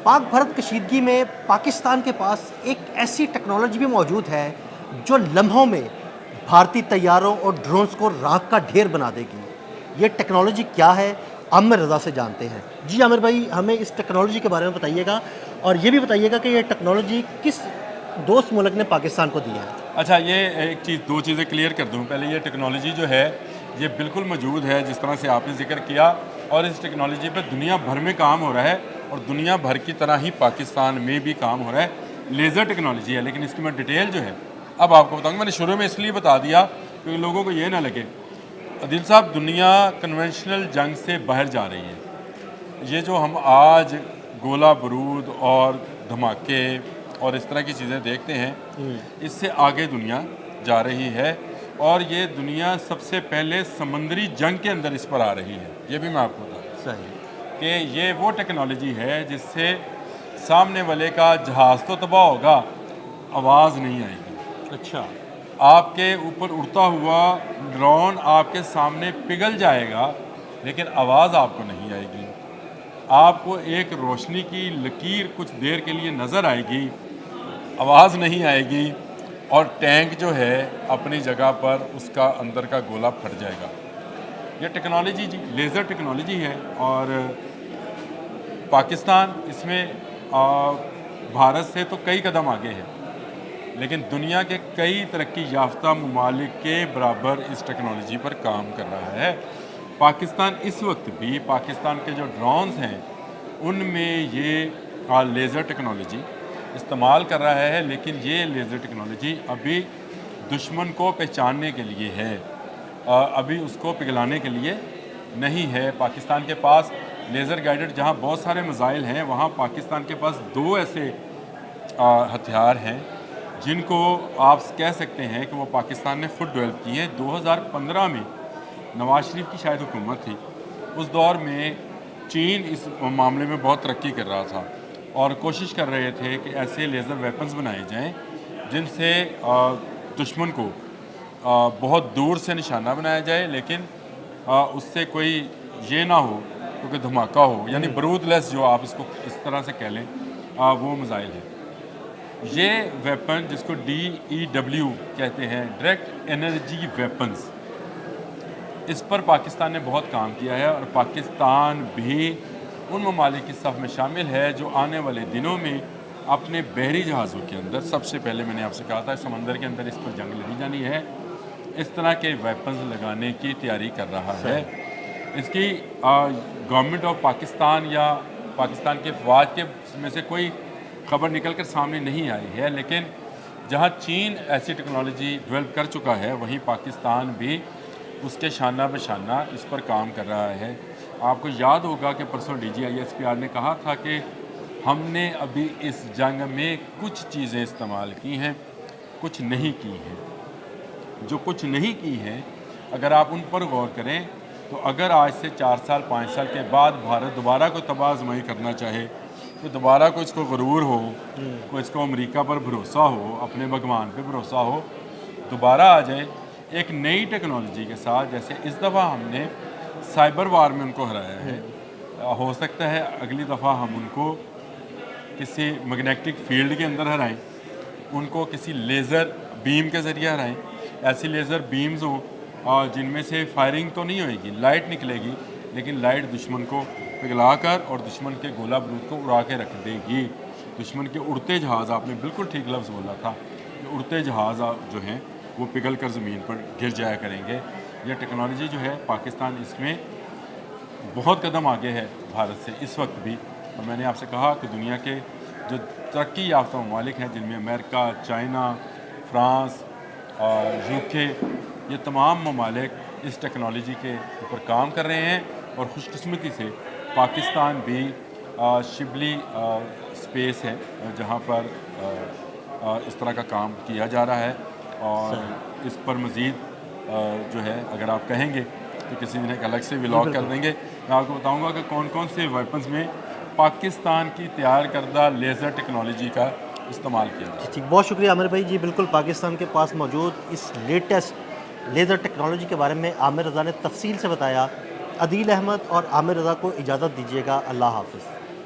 پاک بھارت کشیدگی میں پاکستان کے پاس ایک ایسی ٹیکنالوجی بھی موجود ہے جو لمحوں میں بھارتی طیاروں اور ڈرونز کو راکھ کا ڈھیر بنا دے گی۔ یہ ٹیکنالوجی کیا ہے؟ عامر رضا سے جانتے ہیں۔ جی عامر بھائی، ہمیں اس ٹیکنالوجی کے بارے میں بتائیے گا، اور یہ بھی بتائیے گا کہ یہ ٹیکنالوجی کس دوست ملک نے پاکستان کو دی ہے۔ اچھا، یہ ایک دو چیزیں کلیئر کر دوں۔ پہلے یہ ٹیکنالوجی جو ہے یہ بالکل موجود ہے جس طرح سے آپ نے ذکر کیا، اور اس ٹیکنالوجی پہ دنیا بھر میں کام ہو رہا ہے، اور دنیا بھر کی طرح ہی پاکستان میں بھی کام ہو رہا ہے۔ لیزر ٹیکنالوجی ہے، لیکن اس کی میں ڈیٹیل جو ہے اب آپ کو بتاؤں گا۔ میں نے شروع میں اس لیے بتا دیا کیونکہ لوگوں کو یہ نہ لگے عدیل صاحب دنیا کنونشنل جنگ سے باہر جا رہی ہے۔ یہ جو ہم آج گولہ بارود اور دھماکے اور اس طرح کی چیزیں دیکھتے ہیں، اس سے آگے دنیا جا رہی ہے، اور یہ دنیا سب سے پہلے سمندری جنگ کے اندر اس پر آ رہی ہے۔ یہ بھی میں آپ کو بتا دوں صحیح کہ یہ وہ ٹیکنالوجی ہے جس سے سامنے والے کا جہاز تو تباہ ہوگا، آواز نہیں آئے گی۔ اچھا، آپ کے اوپر اڑتا ہوا ڈرون آپ کے سامنے پگھل جائے گا، لیکن آواز آپ کو نہیں آئے گی۔ آپ کو ایک روشنی کی لکیر کچھ دیر کے لیے نظر آئے گی، آواز نہیں آئے گی، اور ٹینک جو ہے اپنی جگہ پر اس کا اندر کا گولہ پھٹ جائے گا۔ یہ ٹیکنالوجی لیزر ٹیکنالوجی ہے، اور پاکستان اس میں بھارت سے تو کئی قدم آگے ہے، لیکن دنیا کے کئی ترقی یافتہ ممالک کے برابر اس ٹیکنالوجی پر کام کر رہا ہے۔ پاکستان اس وقت بھی پاکستان کے جو ڈرونز ہیں ان میں یہ لیزر ٹیکنالوجی استعمال کر رہا ہے، لیکن یہ لیزر ٹیکنالوجی ابھی دشمن کو پہچاننے کے لیے ہے، ابھی اس کو پگھلانے کے لیے نہیں ہے۔ پاکستان کے پاس لیزر گائیڈڈ جہاں بہت سارے میزائل ہیں، وہاں پاکستان کے پاس دو ایسے ہتھیار ہیں جن کو آپ کہہ سکتے ہیں کہ وہ پاکستان نے خود ڈیولپ کی ہیں۔ 2015 میں نواز شریف کی شاید حکومت تھی، اس دور میں چین اس معاملے میں بہت ترقی کر رہا تھا، اور کوشش کر رہے تھے کہ ایسے لیزر ویپنز بنائے جائیں جن سے دشمن کو بہت دور سے نشانہ بنایا جائے، لیکن اس سے کوئی یہ نہ ہو کیونکہ دھماکہ ہو، یعنی برود لیس جو آپ اس کو اس طرح سے کہہ لیں، وہ میزائل ہے۔ یہ ویپن جس کو DEW کہتے ہیں، ڈائریکٹ انرجی ویپنز، اس پر پاکستان نے بہت کام کیا ہے، اور پاکستان بھی ان ممالک کی صف میں شامل ہے جو آنے والے دنوں میں اپنے بحری جہازوں کے اندر، سب سے پہلے میں نے آپ سے کہا تھا سمندر کے اندر اس پر جنگ لڑی جانی ہے، اس طرح کے ویپنز لگانے کی تیاری کر رہا ہے۔ اس کی گورنمنٹ آف پاکستان یا پاکستان کے فوج کے میں سے کوئی خبر نکل کر سامنے نہیں آئی ہے، لیکن جہاں چین ایسی ٹیکنالوجی ڈیولپ کر چکا ہے، وہیں پاکستان بھی اس کے شانہ بشانہ اس پر کام کر رہا ہے۔ آپ کو یاد ہوگا کہ پرسوں DGISPR نے کہا تھا کہ ہم نے ابھی اس جنگ میں کچھ چیزیں استعمال کی ہیں، کچھ نہیں کی ہیں۔ جو کچھ نہیں کی ہیں اگر آپ ان پر غور کریں تو اگر آج سے 4 سال 5 سال کے بعد بھارت دوبارہ کوئی تباہ آزمائی کرنا چاہے، تو دوبارہ کو اس کو غرور ہو، کو اس کو امریکہ پر بھروسہ ہو، اپنے بھگوان پہ بھروسہ ہو، دوبارہ آ جائے ایک نئی ٹیکنالوجی کے ساتھ، جیسے اس دفعہ ہم نے سائبر وار میں ان کو ہرایا ہے، ہو سکتا ہے اگلی دفعہ ہم ان کو کسی میگنیٹک فیلڈ کے اندر ہرائیں، ان کو کسی لیزر بیم کے ذریعے ہرائیں، ایسی لیزر بیمز ہوں جن میں سے فائرنگ تو نہیں ہوئے گی، لائٹ نکلے گی، لیکن لائٹ دشمن کو پگھلا کر اور دشمن کے گولہ بارود کو اڑا کے رکھ دے گی۔ دشمن کے اڑتے جہاز، آپ نے بالکل ٹھیک لفظ بولا تھا، کہ اڑتے جہاز جو ہیں وہ پگھل کر زمین پر گر جایا کریں گے۔ یہ ٹیکنالوجی جو ہے پاکستان اس میں بہت قدم آگے ہے بھارت سے اس وقت بھی، اور میں نے آپ سے کہا کہ دنیا کے جو ترقی یافتہ ممالک ہیں جن میں امریکہ، چائنا، فرانس اور UK، یہ تمام ممالک اس ٹیکنالوجی کے اوپر کام کر رہے ہیں، اور خوش قسمتی سے پاکستان بھی شبلی اسپیس ہے جہاں پر اس طرح کا کام کیا جا رہا ہے، اور اس پر مزید جو ہے اگر آپ کہیں گے تو کسی دن ایک الگ سے ولاگ کر دیں گے۔ میں آپ کو بتاؤں گا کہ کون کون سے ویپنز میں پاکستان کی تیار کردہ لیزر ٹیکنالوجی کا استعمال کیا جائے۔ ٹھیک، بہت شکریہ عامر بھائی۔ جی بالکل، پاکستان کے پاس موجود اس لیٹسٹ لیزر ٹیکنالوجی کے بارے میں عامر رضا نے تفصیل سے بتایا۔ عدیل احمد اور عامر رضا کو اجازت دیجیے گا، اللہ حافظ۔